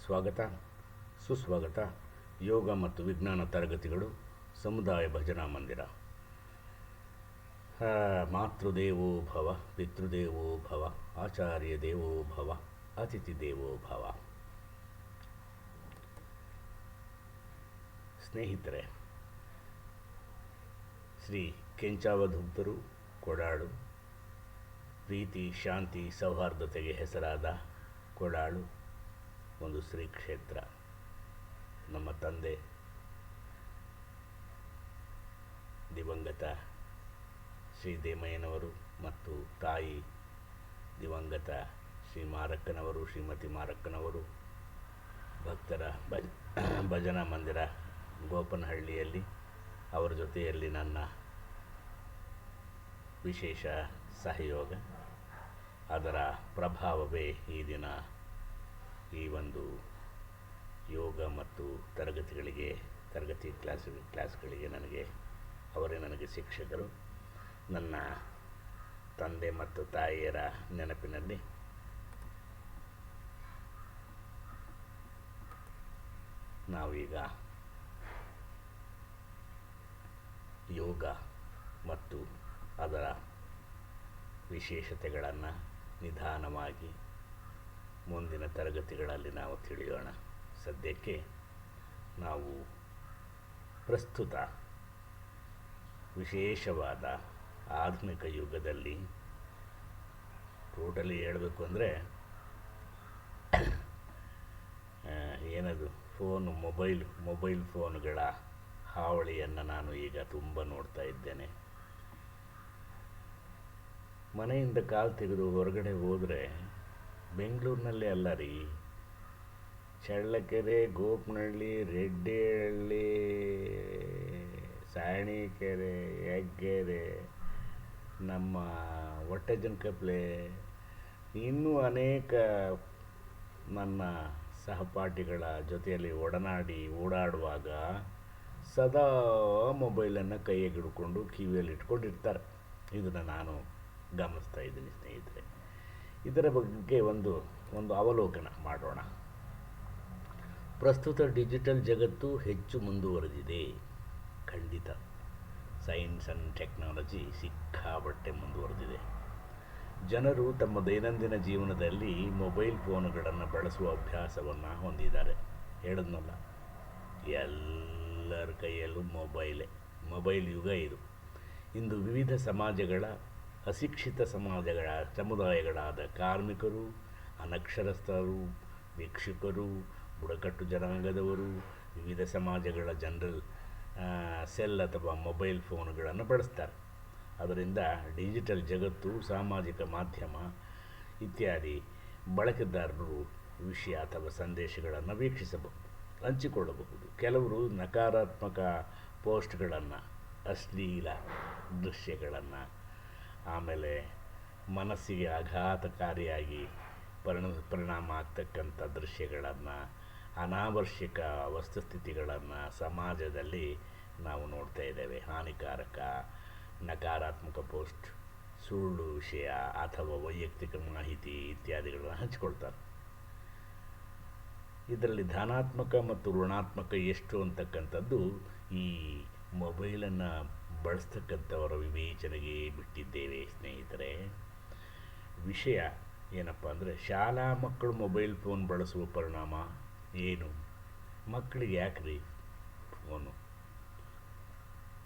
ಸ್ವಾಗತ ಸುಸ್ವಾಗತ. ಯೋಗ ಮತ್ತು ವಿಜ್ಞಾನ ತರಗತಿಗಳು, ಸಮುದಾಯ ಭಜನಾ ಮಂದಿರ. ಮಾತೃದೇವೋ ಭವ, ಪಿತೃದೇವೋ ಭವ, ಆಚಾರ್ಯ ದೇವೋ ಭವ, ಅತಿಥಿ ದೇವೋ ಭವ. ಸ್ನೇಹಿತರೆ, ಶ್ರೀ ಕೆಂಚಾವಧೂತರು ಕೊಡಾಳು, ಪ್ರೀತಿ ಶಾಂತಿ ಸೌಹಾರ್ದತೆಗೆ ಹೆಸರಾದ ಕೊಡಾಳು ಒಂದು ಶ್ರೀ ಕ್ಷೇತ್ರ. ನಮ್ಮ ತಂದೆ ದಿವಂಗತ ಶ್ರೀ ದೇಮಯ್ಯನವರು ಮತ್ತು ತಾಯಿ ದಿವಂಗತ ಶ್ರೀ ಮಾರಕ್ಕನವರು, ಶ್ರೀಮತಿ ಮಾರಕ್ಕನವರು ಭಕ್ತರ ಭಜನಾ ಮಂದಿರ ಗೋಪನಹಳ್ಳಿಯಲ್ಲಿ, ಅವರ ಜೊತೆಯಲ್ಲಿ ನನ್ನ ವಿಶೇಷ ಸಹಯೋಗ. ಅದರ ಪ್ರಭಾವವೇ ಈ ದಿನ ಈ ಒಂದು ಯೋಗ ಮತ್ತು ತರಗತಿ ಕ್ಲಾಸ್ಗಳಿಗೆ ಅವರೇ ನನಗೆ ಶಿಕ್ಷಕರು. ನನ್ನ ತಂದೆ ಮತ್ತು ತಾಯಿಯರ ನೆನಪಿನಲ್ಲಿ ನಾವೀಗ ಯೋಗ ಮತ್ತು ಅದರ ವಿಶೇಷತೆಗಳನ್ನು ನಿಧಾನವಾಗಿ ಮುಂದಿನ ತರಗತಿಗಳಲ್ಲಿ ನಾವು ತಿಳಿಯೋಣ. ಸದ್ಯಕ್ಕೆ ನಾವು ಪ್ರಸ್ತುತ ವಿಶೇಷವಾದ ಆಧುನಿಕ ಯುಗದಲ್ಲಿ, ಟೋಟಲಿ ಹೇಳಬೇಕು ಅಂದರೆ ಏನದು ಮೊಬೈಲ್ ಫೋನುಗಳ ಹಾವಳಿಯನ್ನು ನಾನು ಈಗ ತುಂಬ ನೋಡ್ತಾ ಇದ್ದೇನೆ. ಮನೆಯಿಂದ ಕಾಲು ತೆಗೆದು ಹೊರಗಡೆ ಹೋದರೆ ಬೆಂಗಳೂರಿನಲ್ಲೇ ಅಲ್ಲ ರೀ, ಚಳ್ಳಕೆರೆ, ಗೋಪನಹಳ್ಳಿ, ರೆಡ್ಡಿಹಳ್ಳಿ, ಸಾಣಿಕೆರೆ, ಹೆಗ್ಗೆರೆ, ನಮ್ಮ ಹೊಟ್ಟೆಜನಕಪ್ಲೆ, ಇನ್ನೂ ಅನೇಕ ನನ್ನ ಸಹಪಾಠಿಗಳ ಜೊತೆಯಲ್ಲಿ ಓಡಾಡುವಾಗ ಸದಾ ಮೊಬೈಲನ್ನು ಕೈಗೆ ಹಿಡ್ಕೊಂಡು ಕಿವಿಯಲ್ಲಿ ಇಟ್ಕೊಂಡಿರ್ತಾರೆ. ಇದನ್ನು ನಾನು ಗಮನಿಸ್ತಾ ಇದ್ದೀನಿ. ಸ್ನೇಹಿತರೆ, ಇದರ ಬಗ್ಗೆ ಒಂದು ಅವಲೋಕನ ಮಾಡೋಣ. ಪ್ರಸ್ತುತ ಡಿಜಿಟಲ್ ಜಗತ್ತು ಹೆಚ್ಚು ಮುಂದುವರೆದಿದೆ. ಖಂಡಿತ ಸೈನ್ಸ್ ಆ್ಯಂಡ್ ಟೆಕ್ನಾಲಜಿ ಸಿಕ್ಕಾಪಟ್ಟೆ ಮುಂದುವರೆದಿದೆ. ಜನರು ತಮ್ಮ ದೈನಂದಿನ ಜೀವನದಲ್ಲಿ ಮೊಬೈಲ್ ಫೋನುಗಳನ್ನು ಬಳಸುವ ಅಭ್ಯಾಸವನ್ನು ಹೊಂದಿದ್ದಾರೆ. ಹೇಳಿದ್ನಲ್ಲ, ಎಲ್ಲರ ಕೈಯಲ್ಲೂ ಮೊಬೈಲ್ ಯುಗ ಇದು. ಇಂದು ವಿವಿಧ ಸಮಾಜಗಳ, ಅಶಿಕ್ಷಿತ ಸಮುದಾಯಗಳಾದ ಕಾರ್ಮಿಕರು, ಅನಕ್ಷರಸ್ಥರು, ಭಿಕ್ಷುಕರು, ಬುಡಕಟ್ಟು ಜನಾಂಗದವರು ವಿವಿಧ ಸಮಾಜಗಳ ಜನರಲ್ ಸೆಲ್ ಅಥವಾ ಮೊಬೈಲ್ ಫೋನುಗಳನ್ನು ಬಳಸ್ತಾರೆ. ಅದರಿಂದ ಡಿಜಿಟಲ್ ಜಗತ್ತು, ಸಾಮಾಜಿಕ ಮಾಧ್ಯಮ ಇತ್ಯಾದಿ ಬಳಕೆದಾರರು ವಿಷಯ ಅಥವಾ ಸಂದೇಶಗಳನ್ನು ವೀಕ್ಷಿಸಬಹುದು, ಹಂಚಿಕೊಳ್ಳಬಹುದು. ಕೆಲವರು ನಕಾರಾತ್ಮಕ ಪೋಸ್ಟ್ಗಳನ್ನು, ಅಶ್ಲೀಲ ದೃಶ್ಯಗಳನ್ನು, ಆಮೇಲೆ ಮನಸ್ಸಿಗೆ ಆಘಾತಕಾರಿಯಾಗಿ ಪರಿಣಾಮ ಆಗ್ತಕ್ಕಂಥ ದೃಶ್ಯಗಳನ್ನು, ಅನಾವಶ್ಯಕ ವಸ್ತುಸ್ಥಿತಿಗಳನ್ನು ಸಮಾಜದಲ್ಲಿ ನಾವು ನೋಡ್ತಾ ಇದ್ದೇವೆ. ಹಾನಿಕಾರಕ, ನಕಾರಾತ್ಮಕ ಪೋಸ್ಟ್, ಸುಳ್ಳು ವಿಷಯ ಅಥವಾ ವೈಯಕ್ತಿಕ ಮಾಹಿತಿ ಇತ್ಯಾದಿಗಳನ್ನು ಹಂಚಿಕೊಳ್ತಾರೆ. ಇದರಲ್ಲಿ ಧನಾತ್ಮಕ ಮತ್ತು ಋಣಾತ್ಮಕ ಎಷ್ಟು ಅಂತಕ್ಕಂಥದ್ದು ಈ ಮೊಬೈಲನ್ನು ಬಳಸ್ತಕ್ಕಂಥವರ ವಿವೇಚನೆಗೆ ಬಿಟ್ಟಿದ್ದೇವೆ. ಸ್ನೇಹಿತರೆ, ವಿಷಯ ಏನಪ್ಪ ಅಂದರೆ, ಶಾಲಾ ಮಕ್ಕಳು ಮೊಬೈಲ್ ಫೋನ್ ಬಳಸುವ ಪರಿಣಾಮ ಏನು? ಮಕ್ಕಳಿಗೆ ಯಾಕ್ರಿ ಫೋನು?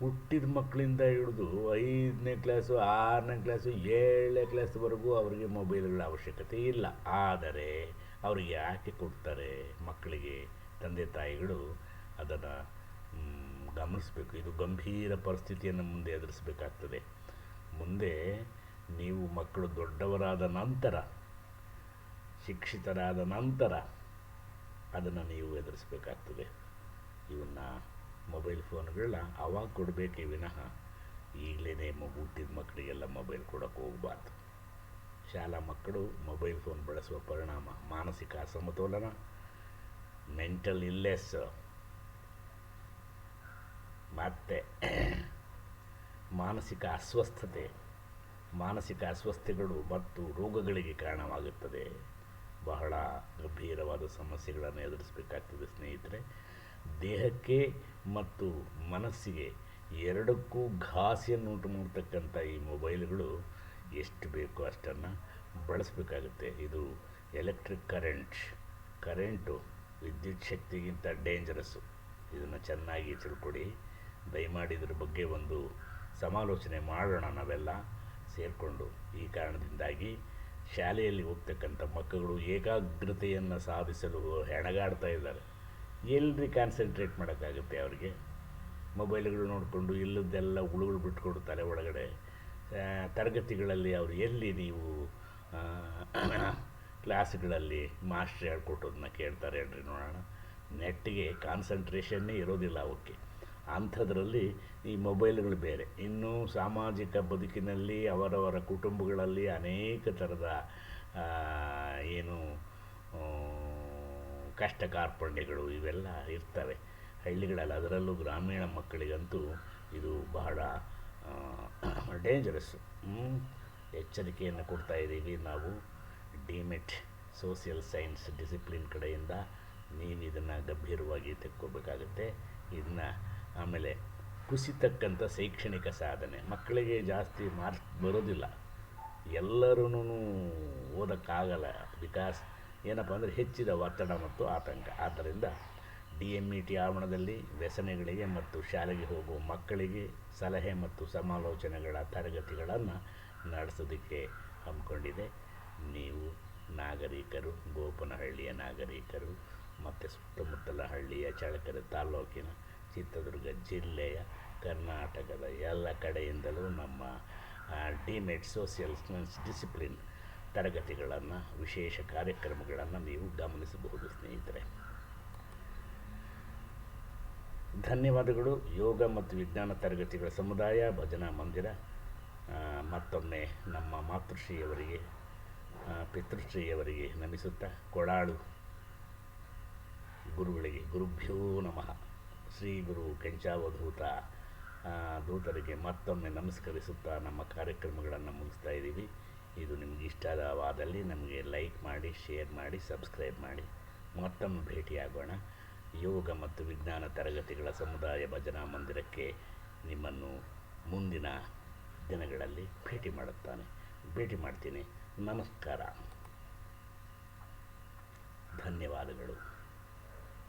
ಹುಟ್ಟಿದ ಮಕ್ಕಳಿಂದ ಹಿಡಿದು 5ನೇ ಕ್ಲಾಸು, 6ನೇ ಕ್ಲಾಸು, 7ನೇ ಕ್ಲಾಸ್ವರೆಗೂ ಅವರಿಗೆ ಮೊಬೈಲ್ಗಳ ಅವಶ್ಯಕತೆ ಇಲ್ಲ. ಆದರೆ ಅವರಿಗೆ ಯಾಕೆ ಕೊಡ್ತಾರೆ ಮಕ್ಕಳಿಗೆ? ತಂದೆ ತಾಯಿಗಳು ಅದನ್ನು ಗಮನಿಸಬೇಕು. ಇದು ಗಂಭೀರ ಪರಿಸ್ಥಿತಿಯನ್ನು ಮುಂದೆ ಎದುರಿಸಬೇಕಾಗ್ತದೆ. ಮುಂದೆ ನೀವು ಮಕ್ಕಳು ದೊಡ್ಡವರಾದ ನಂತರ, ಶಿಕ್ಷಿತರಾದ ನಂತರ ಅದನ್ನು ನೀವು ಎದುರಿಸಬೇಕಾಗ್ತದೆ. ಇವನ್ನ ಮೊಬೈಲ್ ಫೋನ್ಗಳನ್ನ ಅವಾಗ ಕೊಡಬೇಕೇ ವಿನಃ ಈಗಲೇ ಹುಟ್ಟಿದ ಮಕ್ಕಳಿಗೆಲ್ಲ ಮೊಬೈಲ್ ಕೊಡೋಕ್ಕೆ ಹೋಗಬಾರ್ದು. ಶಾಲಾ ಮಕ್ಕಳು ಮೊಬೈಲ್ ಫೋನ್ ಬಳಸುವ ಪರಿಣಾಮ ಮಾನಸಿಕ ಅಸಮತೋಲನ, ಮೆಂಟಲ್ ಇಲ್ನೆಸ್, ಮತ್ತು ಮಾನಸಿಕ ಅಸ್ವಸ್ಥತೆಗಳು ಮತ್ತು ರೋಗಗಳಿಗೆ ಕಾರಣವಾಗುತ್ತದೆ. ಬಹಳ ಗಂಭೀರವಾದ ಸಮಸ್ಯೆಗಳನ್ನು ಎದುರಿಸಬೇಕಾಗ್ತದೆ ಸ್ನೇಹಿತರೆ. ದೇಹಕ್ಕೆ ಮತ್ತು ಮನಸ್ಸಿಗೆ ಎರಡಕ್ಕೂ ಘಾಸಿಯನ್ನುಂಟು ಮಾಡ್ತಕ್ಕಂಥ ಈ ಮೊಬೈಲ್ಗಳು ಎಷ್ಟು ಬೇಕೋ ಅಷ್ಟನ್ನು ಬಳಸಬೇಕಾಗುತ್ತೆ. ಇದು ಎಲೆಕ್ಟ್ರಿಕ್ ಕರೆಂಟು ವಿದ್ಯುತ್ ಶಕ್ತಿಗಿಂತ ಡೇಂಜರಸ್ಸು. ಇದನ್ನು ಚೆನ್ನಾಗಿ ತಿಳ್ಕೊಡಿ. ದಯಮಾಡಿ ಇದ್ರ ಬಗ್ಗೆ ಒಂದು ಸಮಾಲೋಚನೆ ಮಾಡೋಣ ನಾವೆಲ್ಲ ಸೇರಿಕೊಂಡು. ಈ ಕಾರಣದಿಂದಾಗಿ ಶಾಲೆಯಲ್ಲಿ ಹೋಗ್ತಕ್ಕಂಥ ಮಕ್ಕಳು ಏಕಾಗ್ರತೆಯನ್ನು ಸಾಧಿಸಲು ಹೆಣಗಾಡ್ತಾ ಇದ್ದಾರೆ. ಎಲ್ರಿ ಕಾನ್ಸಂಟ್ರೇಟ್ ಮಾಡೋಕ್ಕಾಗುತ್ತೆ ಅವರಿಗೆ? ಮೊಬೈಲ್ಗಳು ನೋಡಿಕೊಂಡು ಇಲ್ಲದ್ದೆಲ್ಲ ಉಳುಗಳು ಬಿಟ್ಕೊಂಡು ತಲೆ ಒಳಗಡೆ. ತರಗತಿಗಳಲ್ಲಿ ಅವರು ಎಲ್ಲಿ ನೀವು ಕ್ಲಾಸ್ಗಳಲ್ಲಿ ಮಾಸ್ಟ್ರ್ ಹೇಳ್ಕೊಟ್ಟೋದನ್ನ ಕೇಳ್ತಾರೆ ಹೇಳ್ರಿ ನೋಡೋಣ. ನೆಟ್ಟಿಗೆ ಕಾನ್ಸಂಟ್ರೇಷನ್ನೇ ಇರೋದಿಲ್ಲ ಅವಕ್ಕೆ. ಅಂಥದ್ರಲ್ಲಿ ಈ ಮೊಬೈಲ್ಗಳು ಬೇರೆ. ಇನ್ನೂ ಸಾಮಾಜಿಕ ಬದುಕಿನಲ್ಲಿ ಅವರವರ ಕುಟುಂಬಗಳಲ್ಲಿ ಅನೇಕ ಥರದ ಏನು ಕಷ್ಟ ಕಾರ್ಪಣ್ಯಗಳು ಇವೆಲ್ಲ ಇರ್ತವೆ ಹಳ್ಳಿಗಳಲ್ಲಿ. ಅದರಲ್ಲೂ ಗ್ರಾಮೀಣ ಮಕ್ಕಳಿಗಂತೂ ಇದು ಬಹಳ ಡೇಂಜರಸ್ಸು. ಎಚ್ಚರಿಕೆಯನ್ನು ಕೊಡ್ತಾ ಇದ್ದೀವಿ ನಾವು. ಡಿಮೆಟ್ ಸೋಷಿಯಲ್ ಸೈನ್ಸ್ ಡಿಸಿಪ್ಲಿನ್ ಕಡೆಯಿಂದ ನೀವು ಇದನ್ನು ಗಂಭೀರವಾಗಿ ತೆಕ್ಕೋಬೇಕಾಗುತ್ತೆ. ಇದನ್ನು ಆಮೇಲೆ ಕುಸಿತಕ್ಕಂಥ ಶೈಕ್ಷಣಿಕ ಸಾಧನೆ. ಮಕ್ಕಳಿಗೆ ಜಾಸ್ತಿ ಮಾರ್ಕ್ಸ್ ಬರೋದಿಲ್ಲ, ಎಲ್ಲರೂ ಓದೋಕ್ಕಾಗಲ್ಲ. ಬಿಕಾಸ್ ಏನಪ್ಪ ಅಂದರೆ ಹೆಚ್ಚಿದ ಒತ್ತಡ ಮತ್ತು ಆತಂಕ. ಆದ್ದರಿಂದ DMET ಆವರಣದಲ್ಲಿ ವ್ಯಸನಗಳಿಗೆ ಮತ್ತು ಶಾಲೆಗೆ ಹೋಗುವ ಮಕ್ಕಳಿಗೆ ಸಲಹೆ ಮತ್ತು ಸಮಾಲೋಚನೆಗಳ ತರಗತಿಗಳನ್ನು ನಡೆಸೋದಕ್ಕೆ ಹಮ್ಮಿಕೊಂಡಿದೆ. ನೀವು ನಾಗರಿಕರು, ಗೋಪನಹಳ್ಳಿಯ ನಾಗರಿಕರು ಮತ್ತು ಸುತ್ತಮುತ್ತಲ ಹಳ್ಳಿಯ ಚಳ್ಳಕೆರೆ ತಾಲ್ಲೂಕಿನ, ಚಿತ್ರದುರ್ಗ ಜಿಲ್ಲೆಯ, ಕರ್ನಾಟಕದ ಎಲ್ಲ ಕಡೆಯಿಂದಲೂ ನಮ್ಮ ಡಿಮೆಟ್ ಸೋಷಿಯಲ್ ಸೈನ್ಸ್ ಡಿಸಿಪ್ಲಿನ್ ತರಗತಿಗಳನ್ನು, ವಿಶೇಷ ಕಾರ್ಯಕ್ರಮಗಳನ್ನು ನೀವು ಗಮನಿಸಬಹುದು ಸ್ನೇಹಿತರೆ. ಧನ್ಯವಾದಗಳು. ಯೋಗ ಮತ್ತು ವಿಜ್ಞಾನ ತರಗತಿಗಳ ಸಮುದಾಯ ಭಜನಾ ಮಂದಿರ ಮತ್ತೊಮ್ಮೆ ನಮ್ಮ ಮಾತೃಶ್ರೀಯವರಿಗೆ, ಪಿತೃಶ್ರೀಯವರಿಗೆ ನಮಿಸುತ್ತಾ, ಕೊಡಾಳು ಗುರುಗಳಿಗೆ ಗುರುಭ್ಯೋ ನಮಃ, ಶ್ರೀ ಗುರು ಕೆಂಚಾವಧೂತ ದೂತರಿಗೆ ಮತ್ತೊಮ್ಮೆ ನಮಸ್ಕರಿಸುತ್ತಾ ನಮ್ಮ ಕಾರ್ಯಕ್ರಮಗಳನ್ನು ಮುಗಿಸ್ತಾ ಇದ್ದೀವಿ. ಇದು ನಿಮಗೆ ಇಷ್ಟವಾದಲ್ಲಿ ನಮಗೆ ಲೈಕ್ ಮಾಡಿ, ಶೇರ್ ಮಾಡಿ, ಸಬ್ಸ್ಕ್ರೈಬ್ ಮಾಡಿ. ಮತ್ತೊಮ್ಮೆ ಭೇಟಿಯಾಗೋಣ. ಯೋಗ ಮತ್ತು ವಿಜ್ಞಾನ ತರಗತಿಗಳ ಸಮುದಾಯ ಭಜನಾ ಮಂದಿರಕ್ಕೆ ನಿಮ್ಮನ್ನು ಮುಂದಿನ ದಿನಗಳಲ್ಲಿ ಭೇಟಿ ಮಾಡ್ತೀನಿ. ನಮಸ್ಕಾರ, ಧನ್ಯವಾದಗಳು.